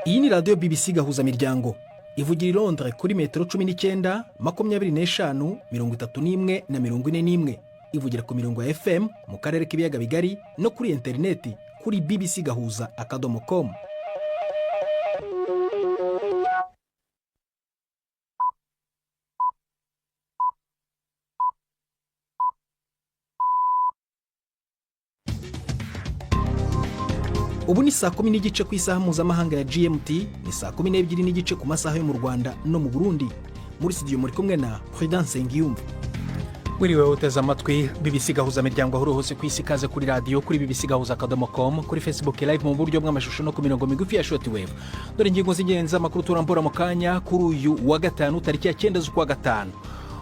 Iyi ni radiyo BBC gahuza miryango ivugira i Londres kuri metero 19, 25, 31 na 41. Ivugira ku mirongo ya FM mu karere k'ibiyaga bigari no kuri interineti kuri bbcgahuza.com. Ubu ni saa 10 n'igice ku isaha mpuzamahanga ya GMT, ni saa 12 n'igice ku masaha yo mu Rwanda no mu Burundi. Muri studio muri kumwe na Prudence Ngiyumva. Wiriwe uteze amatwi BBC gahuza miryango aho hose ku isi, kaze kuri radio kuri bbcgahuza.com, kuri Facebook live mu buryo bw'amashusho no ku mirongo migufi ya shortwave. Dore ingingo z'ingenzi amakuru turambura mu kanya kuri uyu wa gatanu tariki ya 9 z'ukwa gatanu.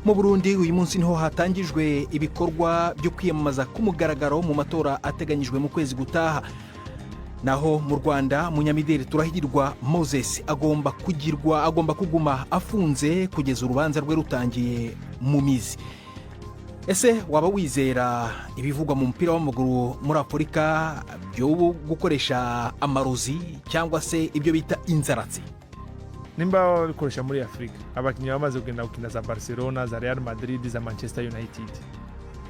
Mu Burundi uyu munsi niho hatangijwe ibikorwa byo kwiyamamaza ku mugaragaro mu matora ateganyijwe mu kwezi gutaha. Naho mu Rwanda munyamideli Turahirwa Moses agomba kuguma afunze kugeza urubanza rwe rutangiye mu mizi. Ese waba wizera ibivugwa mu mupira w'amaguru muri Afurika byo gukoresha amarozi cyangwa se ibyo bita inzaratsi? Nimba babikoresha muri Afrika, abakinnyi bamaze kugenda gukina za Barcelona, za Real Madrid, za Manchester United,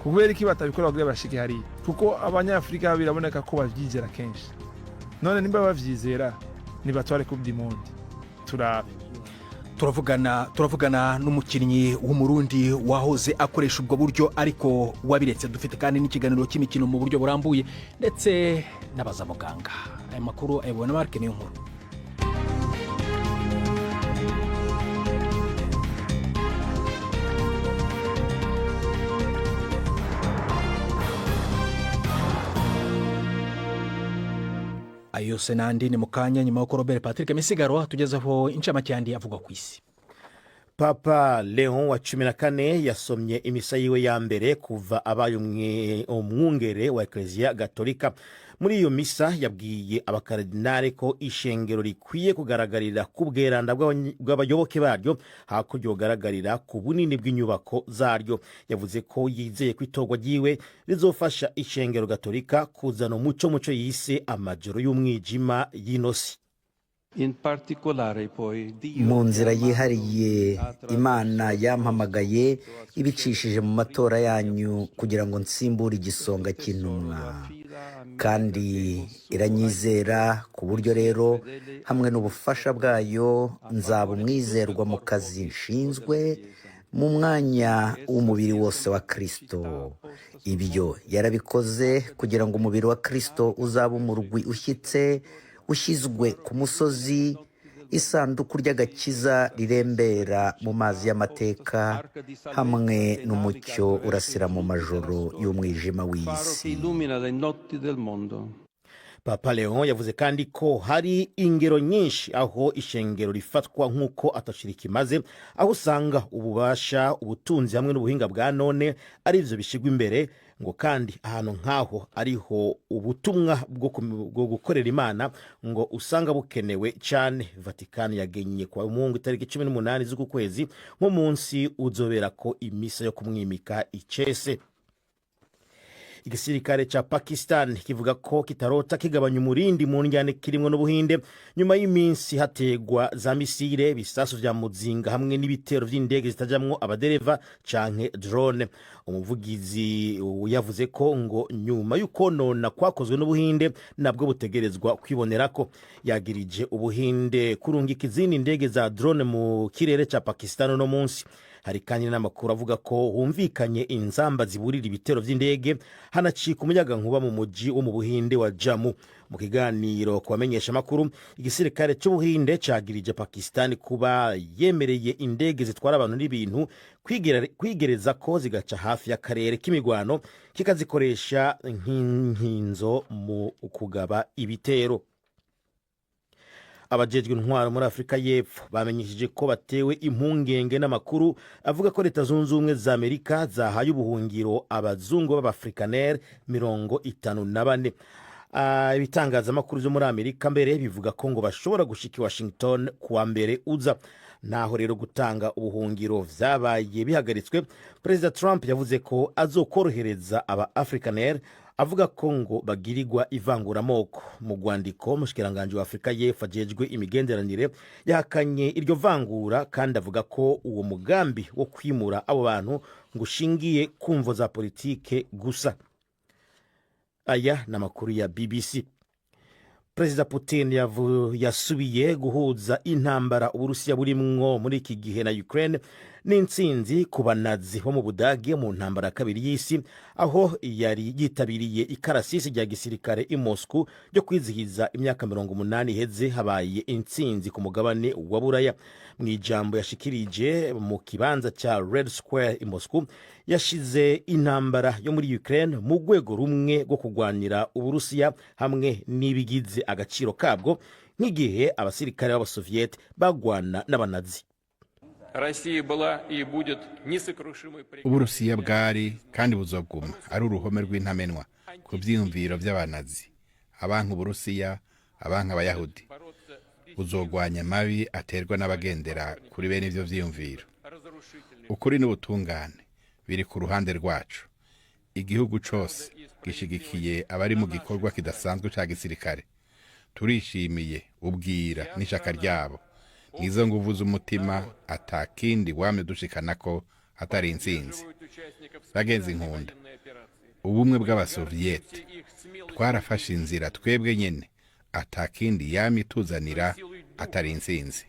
kubera iki batabikora kugira bashike hari? Kuko abanyafrika biraboneka ko bavyizera kenshi. None nimba bavyizera nibatware Coupe du Monde. Turabe. Turavugana n'umukinnyi w'umurundi wahoze akoresha ubwo buryo ariko wabiretse. Dufite kandi n'ikiganiro cy'imikino mu buryo burambuye ndetse n'abaza muganga. Aya makuru ayobona Mark niyo nkuru. Ayo senandi ni mukanya nyuma ko Robert Patrick Misigaro atugezaho incamake yandi avuga ku isi. Papa Leon wa 14 yasomye imisa yiwe ya mbere kuva abaye umwungere wa Ecclesia Gatolika. Muri iyo misa yabwiye abakardinale ko ishengero rikwiye kugaragarira ku bweranda bw'abayoboke baryo hakurya bugaragarira ku bunini bw'inyubako zaryo. Yavuze ko yizeye ko itorwa ryiwe rizofasha ishengero Gatolika kuzana umuco yise amajoro y'umwijima y'inosi. Mu nzira yihariye Imana yampamagaye ibicishije mu matora yanyu kugira ngo nsimbure igisonga cy'intumwa, kandi iranyizera ku buryo rero hamwe n'ubufasha bwayo nzaba umwizerwa mu kazi nshinzwe mu mwanya w'umubiri wose wa Kristo. Ibyo yarabikoze kugira ngo umubiri wa Kristo uzaba umurwi ushyitse ushyizwe ku musozi, isanduku ry'agakiza rirembera mu mazi y'amateka hamwe n'umucyo urasira mu majoro y'umwijima w'isi. Papa Leon yavuze kandi ko hari ingero nyinshi aho ishengero rifatwa nk'uko atashirika imaze, aho usanga ububasha, ubutunzi hamwe n'ubuhinga bwa none ari byo bishigwa imbere, ngo kandi ahantu nk'aho ariho ubutumwa bwo gukorera Imana ngo usanga bukenewe cyane. Vatikani yagenye kwa Mungu itariki 18 z'uku kwezi nk'umunsi uzobera ko imisa yo kumwimika icese. Igisirikare cha Pakistan kivuga ko kitarota kigabanya umurindi mu njyane kirimwo n'Ubuhinde nyuma y'iminsi hategwa za misile, bisasu vya muzinga hamwe n'ibitero vy'indege zitajamwo abadereva canke drone. Umuvugizi yavuze ko ngo nyuma y'ukonona kwakozwe n'Ubuhinde nabwo butegerezwa kwibonerako. Yagirije Ubuhinde kurungika izindi ndege za drone mu kirere cha Pakistan no munsi. Hari kandi n'amakuru avuga ko humvikanye inzamba ziburira ibitero vy'indege hanacika umuyaga nkuba mu muji wo mu Buhinde wa Jammu. Mu kiganiro kubamenyesha makuru, igisirikare cy'Ubuhinde cagirije Pakistan kuba yemereye indege zitwara abantu n'ibintu kwigereza ko zigaca hafi y'akarere k'imigwano kikazikoresha nk'inkinzo mu kugaba ibitero. Abajejwe intwaro muri Afrika y'Epfo bamenyesheje ko batewe impungenge n'amakuru avuga ko Leta Zunze Ubumwe za Amerika zahaye ubuhungiro abazungu b'Abafrikaner 54. Ibitangazamakuru byo muri Amerika mbere bivuga ko ngo bashobora gushika Washington kuwa mbere uza. Naho rero gutanga ubuhungiro vyabaye bihagaritswe, President Trump yavuze ko azokorohereza aba Afrikaner avuga ko ngo bagirirwa ivanguramoko. Mu rwandiko umushikiranganji wa Afurika y'Epfo ajejwe imigenderanire yahakanye iryo vangura kandi avuga ko uwo mugambi wo kwimura abo bantu ngo ushingiye ku mvo za politike gusa. Aya ni amakuru ya BBC. Perezida Putin yasubiye guhuza intambara Uburusiya burimwo muri iki gihe na Ukraine n'intsinzi ku banazi bo mu Budage mu ntambara kabiri y'isi, aho yari yitabiriye ikarasisi rya gisirikare i Moscow ryo kwizihiza imyaka 80 iheze habaye intsinzi ku mugabane wa Buraya. Mu ijambo yashikirije mu kibanza cya Red Square i Moscow, yashize intambara yo muri Ukraine mu rwego rumwe rwo kurwanira Uburusiya hamwe n'ibigize agaciro kabwo, nk'igihe abasirikare b'Abasoviet bagwana n'abanazi. Uburusiya bwari kandi buzoguma ari uruhome rw'intamenwa ku byiyumviro by'abanazi, abanka Uburusiya, abanka Abayahudi. Buzogwanya amabi aterwa n'abagendera kuri bene ivyo vyiyumviro. Ukuri n'ubutungane biri ku ruhande rwacu. Igihugu cose gishigikiye abari mu gikorwa kidasanzwe ca gisirikare. Turishimiye ubwira n'ishaka ryabo. Nizo nguvu z'umutima atakindi wamye dushikanako atari intsinzi. Bagenzi nkunda, ubumwe bw'Abasoviet twarafashe inzira twebwe nyene atakindi yamye ituzanira atari intsinzi.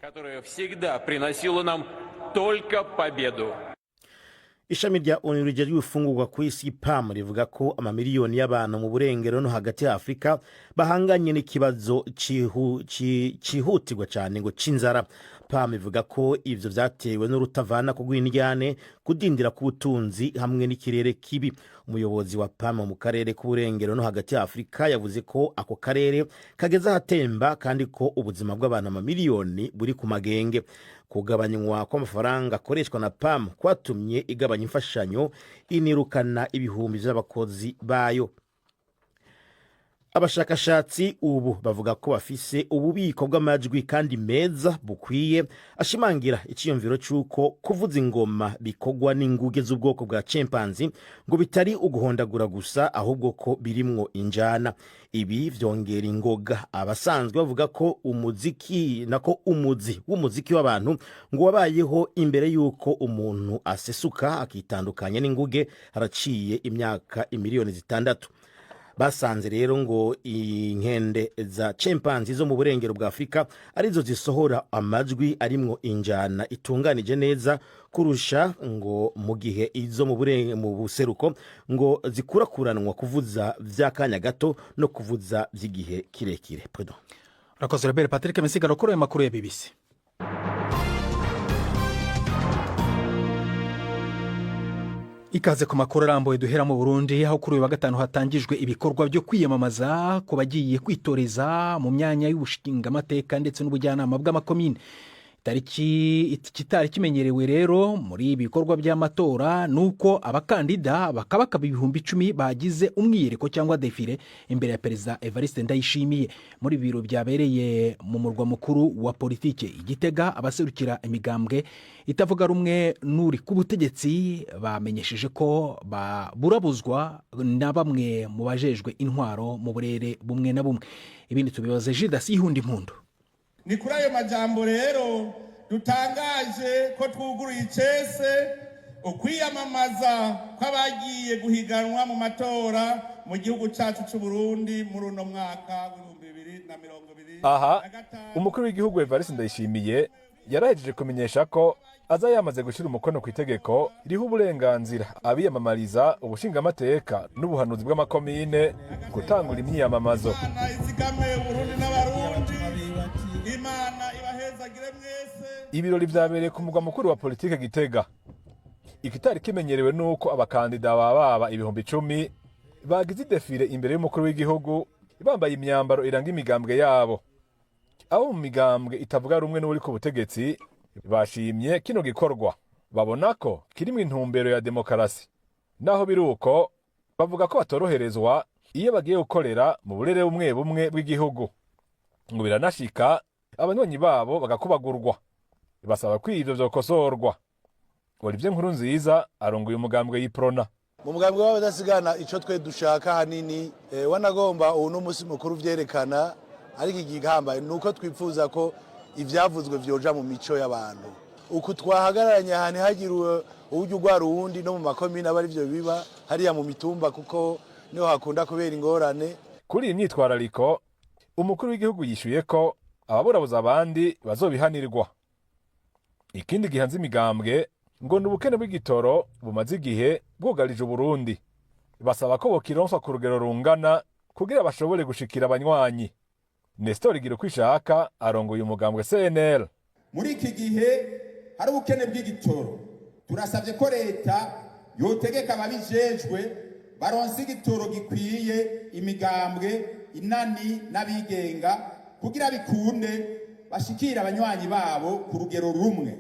Ishami rya ONU rijejwe gufungurwa ku isi PAM rivuga ko amamiliyoni y'abantu mu burengero no hagati ya Afrika bahanganye n'ikibazo cihutirwa cyane ngo c'inzara. PAM ivuga ko ivyo vyatewe n'urutavana ku rw'indyane, kudindira k'ubutunzi hamwe n'ikirere kibi. Umuyobozi wa PAM mu karere k'uburengero no hagati ya Afrika yavuze ko ako karere kageze ahatemba kandi ko ubuzima bw'abantu amamiliyoni buri ku magenge. Kugabanywa kw'amafaranga akoreshwa na PAM kwatumye igabanya imfashanyo inirukana ibihumbi by'abakozi bayo. Abashakashatsi ubu bavuga ko bafise ububiko bw'amajwi kandi meza bukwiye, ashimangira iciyumviro c'uko kuvuza ingoma bikogwa n'inguge z'ubwoko bwa chimpanzee ngo bitari uguhondagura gusa, ahubwo ko birimwo injana. Ibi vyongera ingoga abasanzwe bavuga ko umuzi w'umuziki w'abantu ngo wabayeho imbere yuko umuntu asesuka akitandukanya n'inguge haraciye imyaka imiliyoni 6. Basanze rero ngo inkende za chimpanzee zo mu burengero bwa Afrika arizo zisohora amajwi arimwo injana itunganije neza kurusha, ngo mu gihe izo mu buseruko ngo zikurakuranwa kuvuza vy'akanya gato no kuvuza vy'igihe kirekire. Urakoze Robert Patrick Misigaro kuri makuru ya BBC. Ikaze ku makuru arambuye duhera mu Burundi, aho kuri uyu wa gatanu hatangijwe ibikorwa byo kwiyamamaza ku bagiye kwitoreza mu myanya y'ubushingamateka ndetse n'ubujyanama bw'amakomine. Kitari kimenyerewe rero muri ibi bikorwa by'amatora nuko abakandida bakabakaba 10,000 bagize umwiyereko cyangwa defile imbere ya Perezida Evariste Ndayishimiye muri biro byabereye mu murwa mukuru wa politike Igitega. Abaserukira imigambwe itavuga rumwe n'uri ku butegetsi bamenyesheje ko burabuzwa na bamwe mu bajejwe intwaro mu burere bumwe na bumwe. Ibindi tubibaze Judas Ihundi Mpundu. Ni kuri ayo majambo rero dutangaje ko twuguruye icese ukwiyamamaza kw'abagiye guhiganwa mu matora mu gihugu cyacu cy'u Burundi muri uno mwaka wa 2020. Aha umukuru w'igihugu Evariste Ndayishimiye yarahejeje kumenyesha ko aza yamaze gushira umukono ku itegeko riho uburenganzira abiyamamariza ubushingamateka n'ubuhanuzi bw'amakomine gutangura imyiyamamazo. Ibirori vyabereye ku mugwa mukuru wa politike Gitega. Ikitari kimenyerewe nuko abakandida baba 10,000 bagize defile imbere y'umukuru w'igihugu bambaye imyambaro iranga imigambwe yabo. Abo mu migambwe itavuga rumwe n'uri ku butegetsi bashimye kino gikorwa, babona ko kirimo intumbero ya demokarasi. Naho biruko bavuga ko batoroherezwa iyo bagiye gukorera mu burere bumwe bumwe bw'igihugu, ngo biranashika abanywanyi babo bagakubagurwa. Basaba ko ivyo vyokosorwa. Olivier Nkurunziza arongoye umugambwe y'Iprona. mu mugambi w'abadasigana icyo twe dushaka hanini wanagomba ubu n'umunsi mukuru vyerekana ariko igihambaye nuko twifuza ko ivyavuzwe vyoja mu mico y'abantu uku twahagararanye ahantu hagiriwe uburyo ugwara uwundi no mu makomine aba arivyo biba hariya mu mitumba kuko niho hakunda kubera ingorane. Kuri iyi myitwarariko umukuru w'igihugu yishuye ko ababurabuza abandi bazobihanirwa. Ikindi gihanze imigambwe ngo ni ubukene bw'igitoro bumaze igihe bwugarije Uburundi. Basaba ko bokironswa ku rugero rungana kugira bashobore gushikira abanywanyi. Nestor Girukwishaka arongoye umugambwe CNL. Muri iki gihe hari ubukene bw'igitoro. Turasabye ko leta yotegeka ababijejwe baronse igitoro gikwiye imigambwe inani n'abigenga kugira bikunde bashikira abanywanyi babo ku rugero rumwe.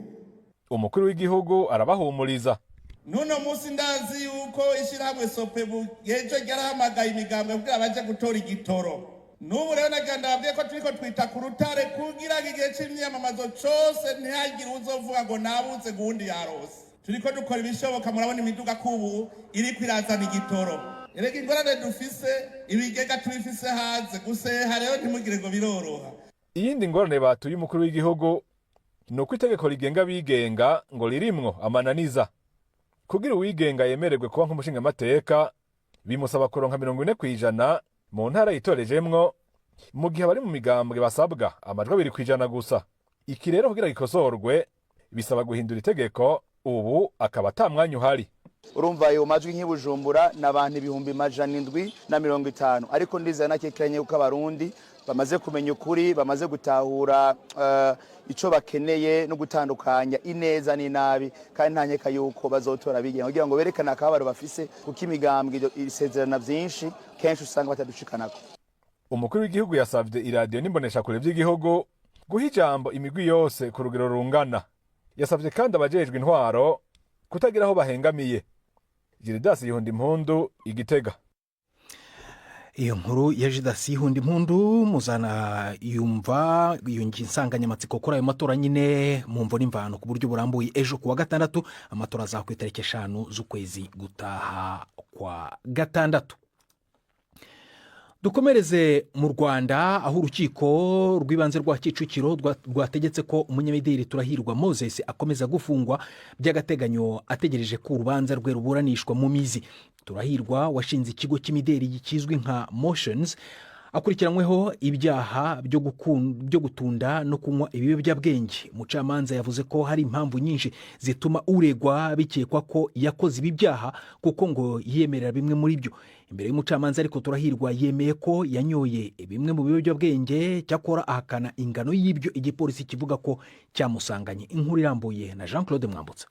Umukuru w'igihugu arabahumuriza. Nuno musi ndazi yuko ishirahamwe Sopebu ejo ryarahamagaye imigambwe kugira baje gutora igitoro. N'ubu rero nagandabwiye ko turiko twita ku rutare kugira igihe c'imyamamazo cose ntihagire uzovuga ngo nabuze gundi yarose. Turiko dukora ibishoboka murabona imiduga kubu iriko irazana igitoro. Erega ingorane dufise ibigega tubifise hanze guseha rero ntimugire ngo biroroha. Iyindi ngorane batuye umukuru w'igihugu nuko itegeko rigenga abigenga ngo ririmwo amananiza. Kugira uwigenga yemererwe kuba nk'umushingamateka bimusaba kuronka 40% mu ntara yitorejemwo mu gihe bari mu migambwe basabwa amajwi 2% gusa. Iki rero kugira gikosorwe bisaba guhindura itegeko ubu akaba atamwanya uhari. Urumva ayo majwi nk'ibujumbura n'abantu 750 ariko ndizana nakekeranye uko abarundi bamaze kumenya ukuri bamaze gutahura ico bakeneye no gutandukanya ineza n'inabi kandi ntanyeka yuko bazotora bigenga kugira ngo berekane akabaro bafise kuko imigambwe isezerana byinshi kenshi usanga batadushikanako. Umukuru w'igihugu yasavye iradio n'imbonesha kure by'igihugu guha ijambo imigwi yose ku rugero rungana. Yasavye kandi abajejwe intwaro kutagira aho bahengamiye. Gildas Yihundimpundu Igitega. Iyo nkuru ya Gildas Yihundimpundu muzana yumva yungi insanganyamatsiko kuri ayo matora nyine mu mvo n'imvano ku buryo burambuye ejo kuwa gatandatu amatora azakwita 5 z'ukwezi gutaha kwa gatandatu. Dukomereze mu Rwanda aho urukiko rw'ibanze rwa Kicukiro rwategetse ko umunyamideli Turahirwa Moses akomeza gufungwa by'agateganyo ategereje ko urubanza rwe ruburanishwa mu mizi. Turahirwa washinze ikigo cy'imideli gikizwi nka Motions akurikiranyweho ibyaha byo gutunda no kunywa ibiyobyabwenge. Umucamanza yavuze ko hari impamvu nyinshi zituma uregwa bikekwa ko yakoze ibi byaha kuko ngo yemerera bimwe muri byo. Imbere y'umucamanza ariko Turahirwa yemeye ko yanyoye bimwe mu biyobyabwenge cyakora ahakana ingano y'ibyo igipolisi kivuga ko cyamusanganye. Inkuru irambuye na Jean Claude Mwambutsa.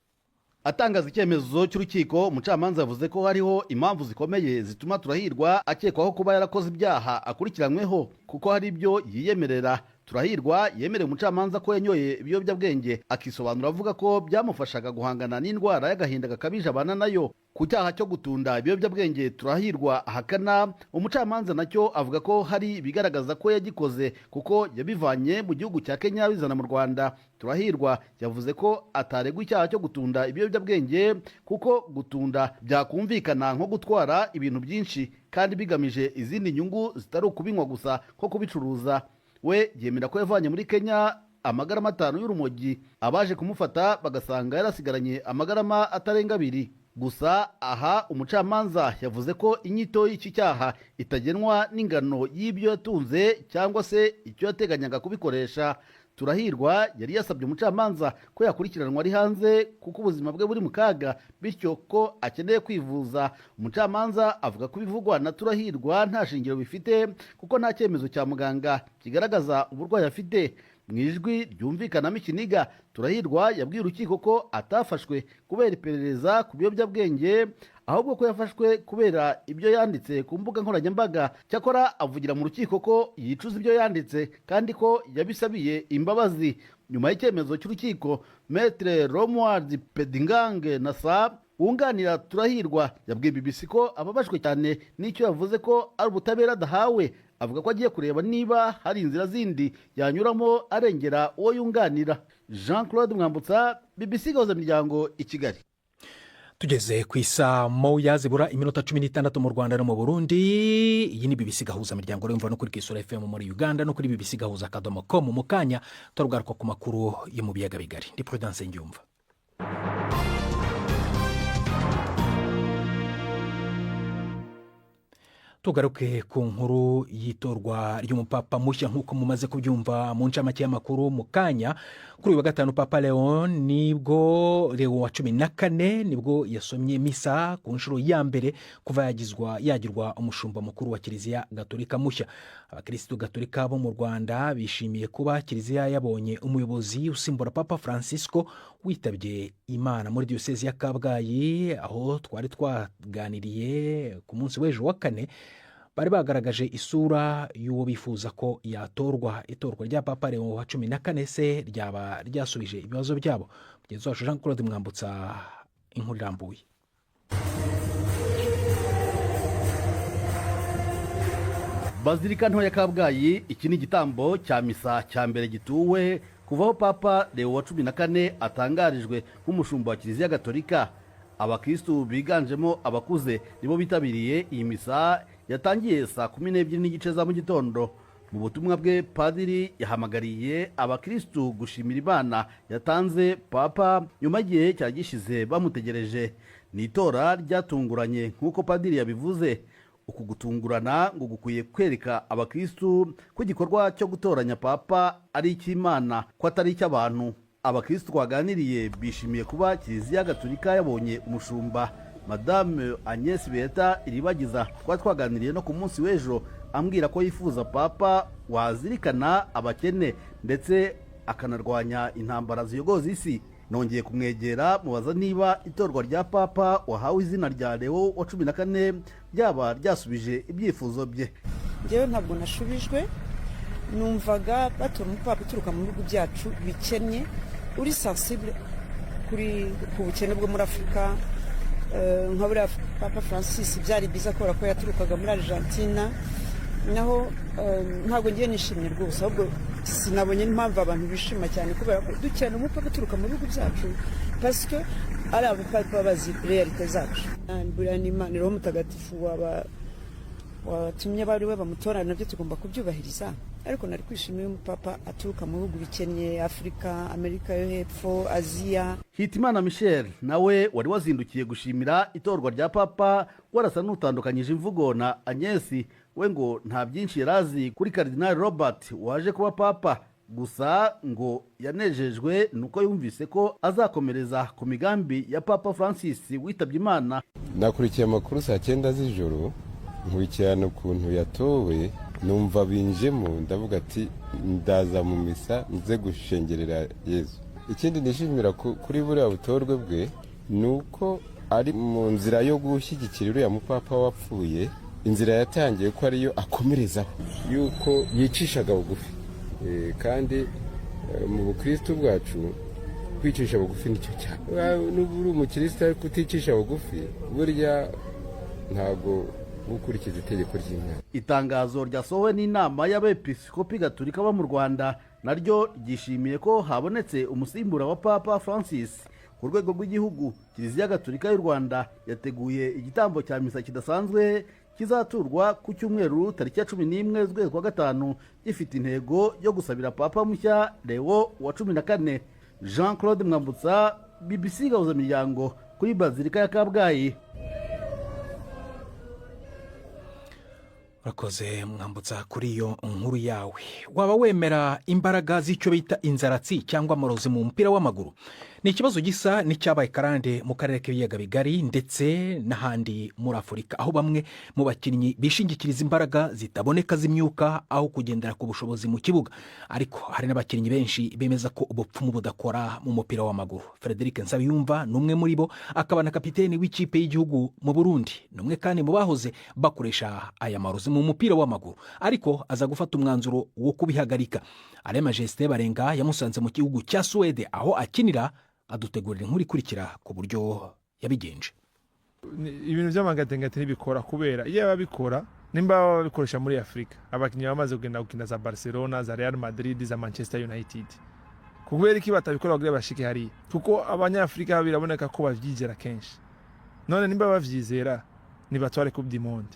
Atangaza icyemezo cy'urukiko umucamanza yavuze ko hariho impamvu zikomeye zituma Turahirwa akekwaho kuba yarakoze ibyaha akurikiranyweho kuko hari ibyo yiyemerera. Turahirwa yemereye umucamanza ko yanyoye ibiyobyabwenge akisobanura avuga ko byamufashaga guhangana n'indwara y'agahinda gakabije abana nayo. Ku cyaha cyo gutunda ibiyobyabwenge Turahirwa ahakana, umucamanza nacyo avuga ko hari bigaragaza ko yagikoze kuko yabivanye mu gihugu cya Kenya bizana mu Rwanda. Turahirwa yavuze ko ataregwa icyaha cyo gutunda ibiyobyabwenge kuko gutunda byakumvikana nko gutwara ibintu byinshi kandi bigamije izindi nyungu zitari ukubinywa gusa ko kubicuruza. We yemera ko yavanye muri Kenya amagarama 5 y'urumogi, abaje kumufata bagasanga yarasigaranye amagarama atarenga 2. Gusa aha umucamanza yavuze ko inyito y'iki cyaha itagenwa n'ingano y'ibyo yatunze cyangwa se icyo yateganyaga kubikoresha. Turahirwa yari yasabye umucamanza ko yakurikiranwa ari hanze kuko ubuzima bwe buri mu kaga bityo ko akeneye kwivuza. Umucamanza avuga ko ibivugwa na Turahirwa nta shingiro bifite kuko nta cyemezo cya muganga kigaragaza uburwayi afite. Mu ijwi ryumvikanamo ikiniga Turahirwa yabwiye urukiko ko atafashwe kubera iperereza ku biyobyabwenge ahubwo ko yafashwe kubera ibyo yanditse ku mbuga nkoranyambaga. Cyakora avugira mu rukiko ko yicuza ibyo yanditse kandi ko yabisabiye imbabazi. Nyuma y'icyemezo cy'urukiko, Maître Romuald Pedingange Nasa wunganira Turahirwa yabwiye BBC ko ababajwe cyane n'icyo yavuze ko ari ubutabera adahawe. Avuga ko agiye kureba niba hari inzira zindi yanyuramo arengera uwo yunganira. Jean Claude Mwambutsa, BBC Gahuzamiryango i Kigali. tugeze ku isa moya zibura iminota 16 mu Rwanda no mu Burundi. Iyi ni BBC gahuza miryango rumva no kuri Kisura FM muri Uganda no kuri BBC gahuza kadomo.com. mu kanya turugaruka ku makuru yo mu biyaga bigari. Ndi Prudence Ngiyumva. Tugaruke ku nkuru yitorwa ry'umupapa mushya nk'uko mumaze kubyumva mu ncamake y'amakuru mu kanya. Kuri uyu wa gatanu Papa Leo wa 14 nibwo yasomye misa ku nshuro ya mbere kuva yagirwa umushumba mukuru wa Kiliziya Gatolika mushya. Abakristo Gatolika bo mu Rwanda bishimiye kuba Kiliziya yabonye umuyobozi usimbura Papa Francisco witabye Imana muri diocese ya Kabgayi, aho twari twaganiriye ku munsi w'ejo wa kane. Bari bagaragaje isura y'uwo bifuza ko yatorwa. Itorwa rya Papa Leo wa 14 se ryaba ryasubije ibibazo byabo. Mugenzi wacu Jean Claude Mwambutsa inkuru irambuye. Bazilika nto ya Kabgayi, iki ni igitambo cya misa cya mbere gituwe kuvaho Papa Leo wa 14 atangarijwe nk'umushumba wa Kiliziya Gatolika. Abakristo biganjemo abakuze nibo bitabiriye iyi misa yatangiye saa 12:30 za mu gitondo. Mu butumwa bwe padiri yahamagariye abakristo gushimira Imana yatanze Papa nyuma y'igihe cyagishize bamutegereje. Ni itora ryatunguranye nk'uko padiri yabivuze. Uku gutungurana ngo gukwiye kwereka abakristo ko igikorwa cyo gutoranya Papa ari icy'Imana ko atari icy'abantu. Abakristo twaganiriye bishimiye kuba Kiliziya Gatolika yabonye umushumba. Madame Agnes Beta Iribagiza twaganiriye no ku munsi w'ejo ambwira ko yifuza Papa wazirikana abakene ndetse akanarwanya intambara ziyogoza isi. Nongeye kumwegera mubaza niba itorwa rya Papa wahawe izina rya Leo wa 14 ryaba ryasubije ibyifuzo bye. Ngewe ntabwo nashubijwe, numvaga batora umupapa uturuka mu bihugu byacu bikennye uri sensible ku bukene bwo muri Afurika. Nka buriya Papa Francis byari biza kubera ko yaturukaga muri Argentina, naho ntabwo ngiye nishimye rwose, ahubwo sinabonye n'impamvu abantu bishima cyane kubera ko dukeneye umupapa uturuka mu bihugu byacu parce que ari abapapa bazi realite zacu. Buriya ni Imana Roho Mutagatifu watumye bari we bamutora, nabyo tugomba kubyubahiriza. Ariko nari kwishimira umupapa aturuka mu bihugu bikennye, Afurika, Amerika yo hepfo, Aziya. Hitimana Michel nawe wari wazindukiye gushimira itorwa rya Papa, warasa n'utandukanyije imvugo na Agnes. We ngo nta byinshi yarazi kuri Cardinal Robert waje kuba Papa, gusa ngo yanejejwe nuko yumvise ko azakomereza ku migambi ya Papa Francis witabye Imana. Nakurikiye amakuru saa 9 z'ijoro, nkurikirana ukuntu yatowe, numva binjemo ndavuga ati ndaza mu misa nze gushengerera Yezu. Ikindi nishimira kuri buriya butorwe bwe nuko ari mu nzira yo gushyigikira uriya mupapa wapfuye. Inzira yatangiye ko ariyo akomerezaho, yuko yicishaga bugufi, kandi mu bukristo bwacu kwicisha bugufi nicyo cyane. N'uburi umukristo ariko uticisha bugufi burya ntago gukurikiza itegeko ry'Imana. Itangazo ryasohowe n'inama y'abepiskopi Gatolika bo mu Rwanda naryo ryishimiye ko habonetse umusimbura wa Papa Francis. Ku rwego rw'igihugu, Kiliziya Gatolika y'u Rwanda yateguye igitambo cya misa kidasanzwe kizaturwa ku cyumweru tariki ya 11 z'ukwezi kwa gatanu, gifite intego yo gusabira Papa mushya Leo wa 14. Jean Claude Mwambutsa, BBC gahuza miryango kuri Bazilika ya Kabgayi. Urakoze Mwambutsa kuri iyo nkuru yawe. Waba wemera imbaraga z'icyo bita inzaratsi cyangwa amarozi mu mupira w'amaguru? Ni ikibazo gisa n'icyabaye karande mu karere k'ibiyaga bigari ndetse n'ahandi muri Afurika, aho bamwe mu bakinnyi bishingikiriza imbaraga zitaboneka z'imyuka aho kugendera ku bushobozi mu kibuga. Ariko hari n'abakinnyi benshi bemeza ko ubupfumu budakora mu mupira w'amaguru. Frederic Nsabiyumva ni umwe muri bo, akaba na kapiteni w'ikipe y'igihugu mu Burundi, ni umwe kandi mu bahoze bakoresha aya marozi mu mupira w'amaguru, ariko aza gufata umwanzuro wo kubihagarika. Alain Majesté Barenga yamusanze mu gihugu cya Suède aho akinira, adutegurira inkuru ikurikira ku buryo yabigenje. Ibintu by'amagatenga ntibikora kubera iyo babikora nimba babikoresha muri Afurika, abakinnyi bamaze kugenda gukina za Barcelona, za Real Madrid, za Manchester United. Kubera iki batabikora kugira bashike hari? Kuko abanyafrika biraboneka ko bavyigera kenshi. none nimba bavyizera nibatware coupe du monde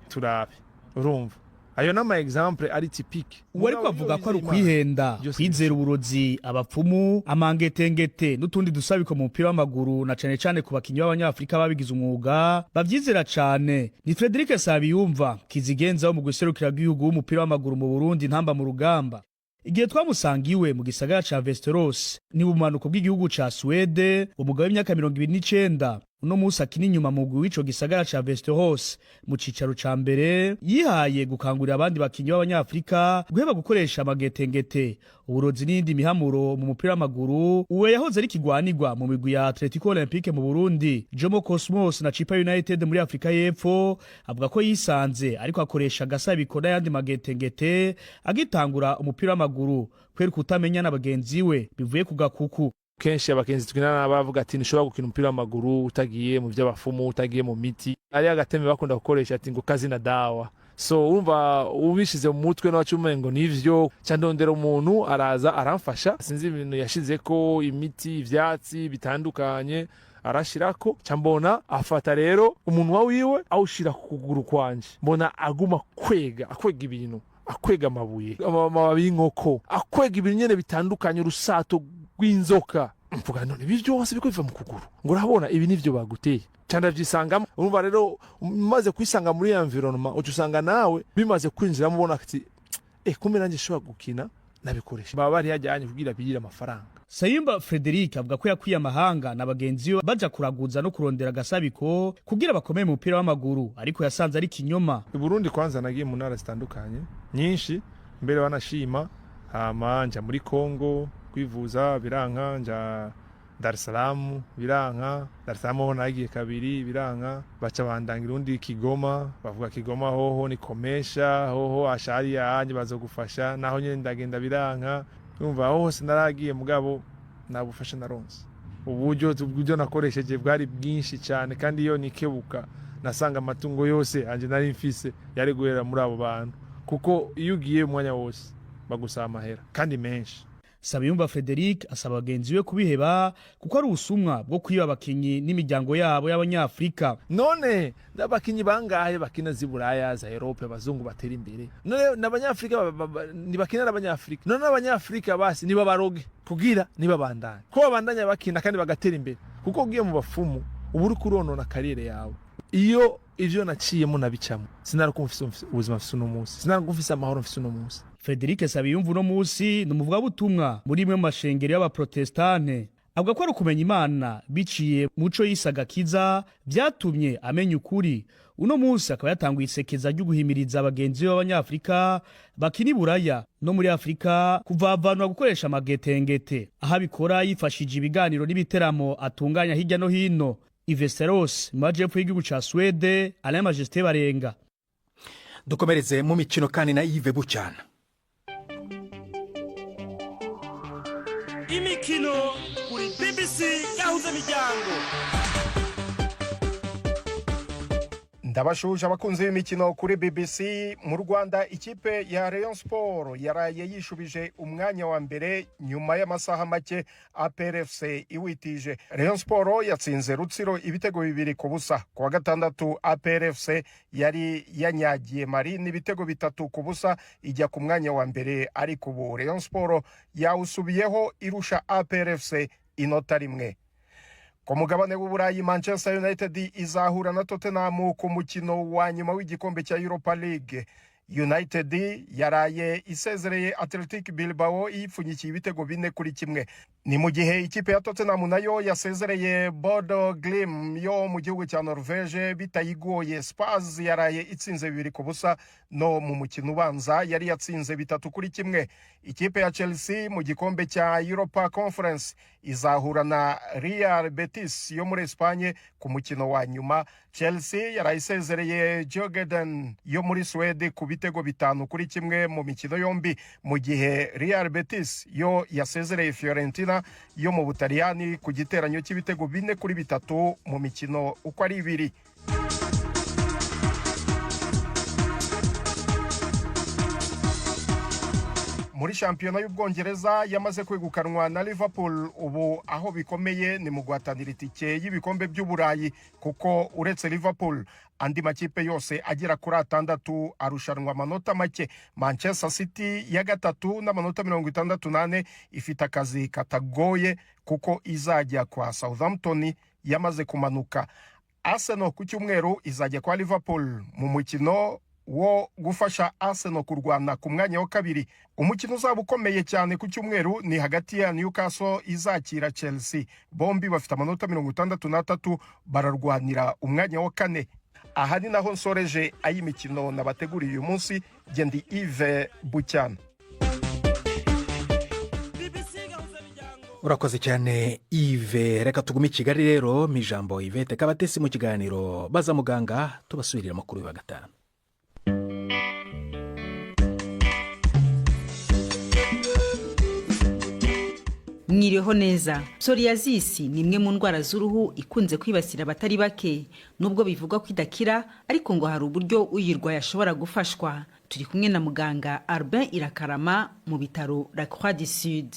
turabe urumva ayo nama example ari typique uwari kwavuga ko ari ukwihenda kwizera uburozi abapfumu amangetengete n'utundi dusabiko mu mupira w'amaguru na cane cane ku bakinyi b'abanyafrika babigize umwuga bavyizera cane ni Frederic Sabiyumva kizigenza wo mu guserukira igihugu w'umupira w'amaguru mu Burundi ntamba mu rugamba. Igihe twamusangiwe mu gisagara ca Västerås ni bumanuko bw'igihugu ca Swede umugabo w'imyaka 29 uno musi akina inyuma mu w'ico gisagara ca Västerås mu cicaro ca mbere yihaye gukangurira abandi bakinyi b'abanyafrika guheba gukoresha amagetengete uburozi n'indi mihamuro mu mupira w'amaguru. Uwe yahoze ari kigwanirwa mu migwi ya Atletico Olympique mu Burundi, Jomo Cosmos na Chipa United muri Afrika y'Epfo avuga ko yisanze ariko akoresha gasabiko n'ayandi magetengete agitangura umupira w'amaguru kweri kutamenya n'abagenzi we bivuye ku gakuku. Kenshi abakenzi twinana bavuga ati nishobora gukina umupira w'amaguru utagiye mu by'abafumu utagiye mu miti ari agateme bakunda gukoresha ati ngo kazi na dawa. So urumva ubishize mu mutwe n'acumengo nivyo cyandondera umuntu araza aramfasha sinzi ibintu yashize ko imiti ivyatsi bitandukanye arashirako cyambona afata rero umuntu wiwe awushira ku kuguru kwanje mbona aguma akwega ibintu akwega amabuye amababi y'inkoko akwega ibintu nyene bitandukanye urusato rw'inzoka mvuga none ibi byose biko biva mu kuguru ngo urabona ibi nivyo baguteye cyanda vyisangamo. Urumva rero umaze kwisanga muri environment ucusanga nawe bimaze kwinjira mubona ati kumbe nanje shobora gukina nabikoresha baba bari yajyanye kugira bigira amafaranga. Sayimba Frederic avuga ko yakwiye amahanga na bagenzi be baja kuraguza no kurondera gasabiko kugira bakomeye mu mupira w'amaguru ariko yasanze ari kinyoma. I Burundi kwanza nagiye mu ntara zitandukanye nyinshi mbere wanashima hama nja muri Kongo kwivuza biranka nja Dar es Salaam biranka Dar es Salaam ho nagiye kabiri biranka baca bandangira undi Kigoma bavuga Kigoma hoho ni komesha hoho ashari yanje bazogufasha naho nyene ndagenda biranka umva hose naragiye mugabo nabufasha naronse uburyo nakoresheje bwari bwinshi cyane kandi iyo nikebuka nasanga amatungo yose anje nari mfise yari guhera muri abo bantu kuko iyo ugiye umwanya wose bagusaba amahera kandi menshi. Sabiyumva Frederic asaba bagenzi we kubiheba kuko ari ubusumwa bwo kwiba abakinyi n'imiryango yabo y'abanyafrika. None n'abakinyi bangahe bakina ziburaya za Europe bazungu batera imbere none n'abanyafrika nibakina n'abanyafrika none n'abanyafrika basi niba baroge kugira niba bandanye ko babandanya bakina kandi bagatera imbere kuko ugiye mu bafumu uburi kuronona karire yawe. Iyo ivyo naciyemo nabicamo sinarakumfise ubuzima mfise no munsi sinarakumfise amahoro mfise no munsi. Frederic Sabiyumva no musi numuvuga butumwa muri mwe mashengero y'abaprotestante avuga ko ari kumenya Imana biciye muco yisaga kiza byatumye amenya ukuri. Uno musi akaba yatanguye isekeza ryo guhimiriza abagenzi b'abanyafrika bakini buraya no muri Afrika kuvavanwa gukoresha amagetengete aha bikora yifashije ibiganiro n'ibiteramo atunganya hirya no hino i Västerås mu majepfo y'igihugu ca Swede. Alain Majesté Barenga. Dukomereze mu mikino kandi na Yves Bucyana. Imikino kuri BBC yahuza miryango. Ndabashuje abakunzi b'imikino kuri BBC. Mu Rwanda ikipe ya Rayon Sport yaraye yishubije umwanya wa mbere nyuma y'amasaha make APR FC iwitije. Rayon Sport yatsinze Rutsiro ibitego 2-0 ku wa gatandatu. APR FC yari yanyagiye Marine ibitego 3-0 ijya ku mwanya wa mbere, ariko ubu Rayon Sport yawusubiyeho irusha APR FC inota rimwe. Ku mugabane w'Uburayi Manchester United izahura na Tottenham ku mukino wa nyuma w'igikombe cya Europa League. United yaraye isezereye Athletic Bilbao ipfunyikiye ibitego 4-1. Ni mu gihe ikipe ya Tottenham nayo yasezereye Bodo Glimt yo mu gihugu cya Norvege bitayigoye. Spurs yaraye itsinze 2-0 no mu mukino ubanza yari yatsinze 3-1. Ikipe ya Chelsea mu gikombe cya Europa Conference izahura na Real Betis yo muri Espagne ku mukino wa nyuma. Chelsea yarayisezereye Djurgården yo muri Swede ku bitego 5-1 mu mikino yombi, mu gihe Real Betis yo yasezereye Fiorentina yo mu Butaliyani ku giteranyo cy'ibitego 4-3 mu mikino uko ari 2. muri shampiyona y'Ubwongereza yamaze kwegukanwa na Liverpool. Ubu aho bikomeye ni mu guhatanira itike y'ibikombe by'Uburayi, kuko uretse Liverpool andi makipe yose agera kuri 6 arushanwa amanota make. Manchester City ya gatatu n'amanota 68 ifite akazi katagoye kuko izajya kwa Southampton yamaze kumanuka. Arsenal ku cyumweru izajya kwa Liverpool mu mukino wo gufasha Arsenal kurwana ku mwanya wa kabiri. Umukino uzaba ukomeye cyane ku cyumweru ni hagati ya Newcastle izakira Chelsea. Bombi bafite amanota 63, bararwanira umwanya wa kane. Aha ni naho nsoreje ay'imikino nabateguriye uyu munsi. Gendi Yves Bucyana. urakoze cyane Yves. Reka tugume i Kigali rero mu ijambo Yvette Kabatesi mu kiganiro Baza Muganga, tubasubirira amakuru ya gatanu. Mwiriho neza. Psoriasis ni imwe mu ndwara z'uruhu ikunze kwibasira abatari bake. Nubwo bivugwa ko idakira, ariko ngo hari uburyo uyirwaye ashobora gufashwa. Turi kumwe na muganga Albin Irakarama mu bitaro La Croix du Sud.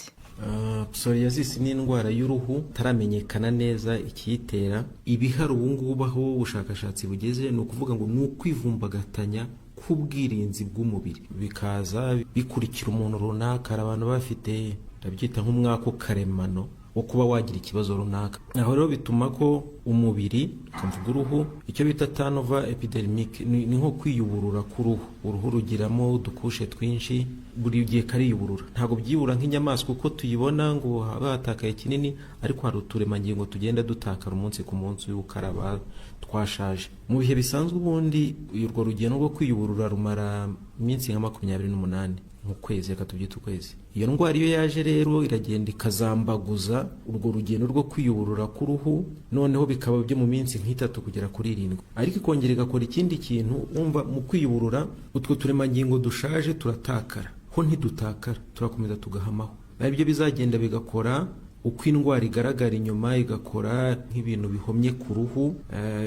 Psoriasis ni indwara y'uruhu taramenyekana neza ikiyitera. Ibihari ubu ngubu aho ubushakashatsi bugeze ni ukuvuga ngo ni ukwivumbagatanya k'ubwirinzi bw'umubiri, bikaza bikurikira umuntu runaka. Abantu bafite ndabyita nk'umwaka karemano wo kuba wagira ikibazo runaka. Aho rero bituma ko umubiri, kamvuga uruhu, icyo bita turnover epidermic, ni nko kwiyuburura k'uruhu. Uruhu rugiramo udukushe twinshi, buri gihe kariyuburura. Ntabwo byibura nk'inyamaswa uko tuyibona ngo hatakaye kinini, ariko hari uturemangingo tugenda dutakara umunsi ku munsi ukaraba twashaje. Mu bihe bisanzwe ubundi urwo rugendo rwo kwiyuburura rumara iminsi nka 28 mu kwezi, reka tubyita ukwezi. Iyo ndwara iyo yaje rero iragenda ikazambaguza urwo rugendo rwo kwiyuburura k'uruhu, noneho bikaba byo mu minsi nk'itatu kugera kuri 7, ariko ikongera igakora ikindi kintu. Umva, mu kwiyuburura utwo turemangingo dushaje turatakara, ho ntidutakara, turakomeza tugahamaho. Aribyo bizagenda bigakora uko indwara igaragara inyuma, igakora nk'ibintu bihomye ku ruhu,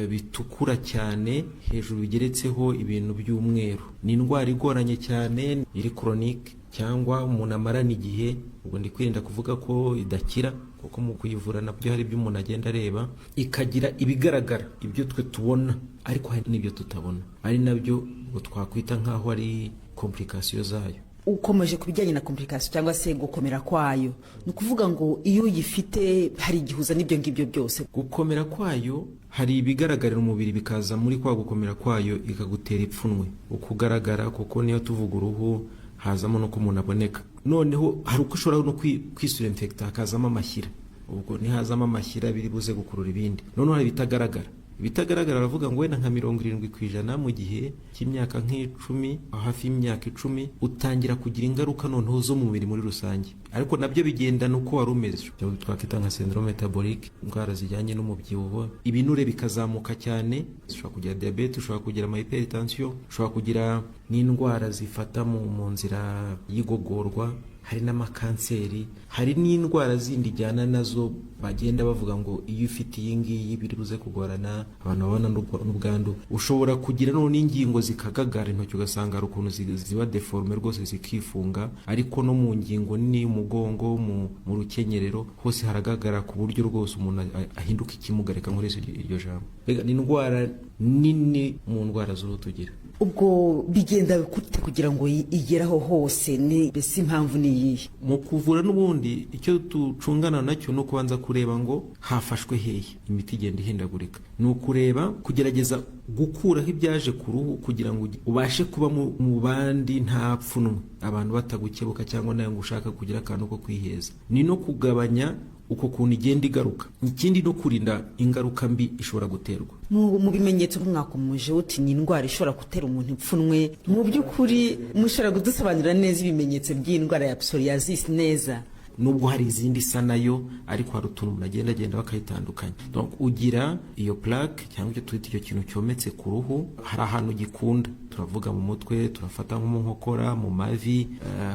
bitukura cyane, hejuru bigeretseho ibintu by'umweru. Ni indwara igoranye cyane, iri chronique, cyangwa umuntu amarana igihe. Ubwo ndi kwirinda kuvuga ko idakira, kuko mu kuyivura nabyo hari ibyo umuntu agenda areba. Ikagira ibigaragara, ibyo twe tubona, ariko hari n'ibyo tutabona, ari nabyo twakwita nk'aho ari complication zayo. Ukomeje kubijyanye na complication cyangwa se gukomera kwayo, ni ukuvuga ngo iyo uyifite hari igihuza n'ibyo ngibyo byose. Gukomera kwayo hari ibigaragarira umubiri, bikaza muri kwa gukomera kwayo ikagutera ipfunwe ukugaragara, kuko niyo tuvuga uruhu hazamo no kumuntu aboneka. Noneho hari uko ushobora no kwisura infecta, hakazamo amashyira. Ubwo nihazamo amashyira biri buze gukurura ibindi. Noneho hari bitagaragara. Ibitagaragara aravuga ngo wenda nka 70% mu gihe cy'imyaka nk'icumi, hafi y'imyaka 10 utangira kugira ingaruka noneho zo mu mubiri muri rusange. Ariko nabyo bigendana uko wari umeze. Twakita nka syndrome metabolique, indwara zijyanye n'umubyibuho. Ibinure bikazamuka cyane, ushobora kugira diabete, ushobora kugira hypertension, ushobora kugira n'indwara zifata mu nzira y'igogorwa, hari n'amakanseri, hari n'indwara zindi jyana nazo bagenda bavuga ngo iyo ufite iyi ngiyi biri buze kugorana. Abantu babona n'ubwandu, ushobora kugira no n'ingingo zikagagara, intoki ugasanga ari ukuntu ziba deforme rwose zikifunga, ariko no mu ngingo ni umugongo, mu rukenyerero hose haragagara ku buryo rwose umuntu ahinduka ikimugareka nkoresha iryo jambo. Ni indwara nini mu ndwara z'uruhu tugira. Ubwo bigenda kugira ngo igeraho hose, ni bese impamvu ni yihe? Mu kuvura n'ubundi icyo tucungana nacyo no kubanza kureba ngo hafashwe hehe. Imiti igenda ihindagurika, ni ukureba kugerageza gukuraho ibyaje ku ruhu kugira ngo ubashe kuba mu bandi nta pfunwe, abantu batagukebuka cyangwa nayo ngo ushaka kugira akantu ko kwiheza. Ni no kugabanya uko kuntu igenda igaruka. Ikindi no kurinda ingaruka mbi ishobora guterwa. Mu bimenyetso mwakomeje uti ni indwara ishobora gutera umuntu ipfunwe. Mu by'ukuri mushobora kudusobanurira neza ibimenyetso by'indwara ya psoriasis neza? Nubwo hari izindi isa nayo, ariko hari utuntu umuntu agenda bakayitandukanya. Donc ugira iyo plaque cyangwa icyo twita icyo kintu cyometse ku ruhu, hari ahantu gikunda. Turavuga mu mutwe, turafata nko mu nkokora, mu mavi,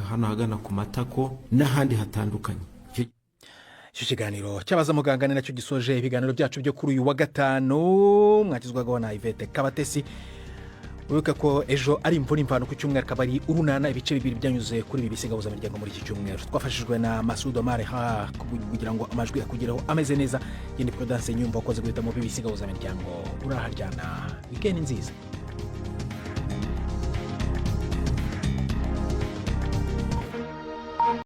hano hagana ku matako n'ahandi hatandukanye. Icyo kiganiro cyabaza muganga ni nacyo gisoje ibiganiro byacu byo kuri uyu wa gatanu, mwakizwagaho na Yvette Kabatesi. wibuke ko ejo ari imvura imvano ku cyumweru akaba ari urunana ibice bibiri byanyuze kuri BBC gahuzamiryango muri iki cyumweru twafashijwe na Masud Omar kugira ngo amajwi akugeraho ameze neza yindi Prudence Nyumva wakoze guhita mu BBC gahuzamiryango uraharyana weekend nziza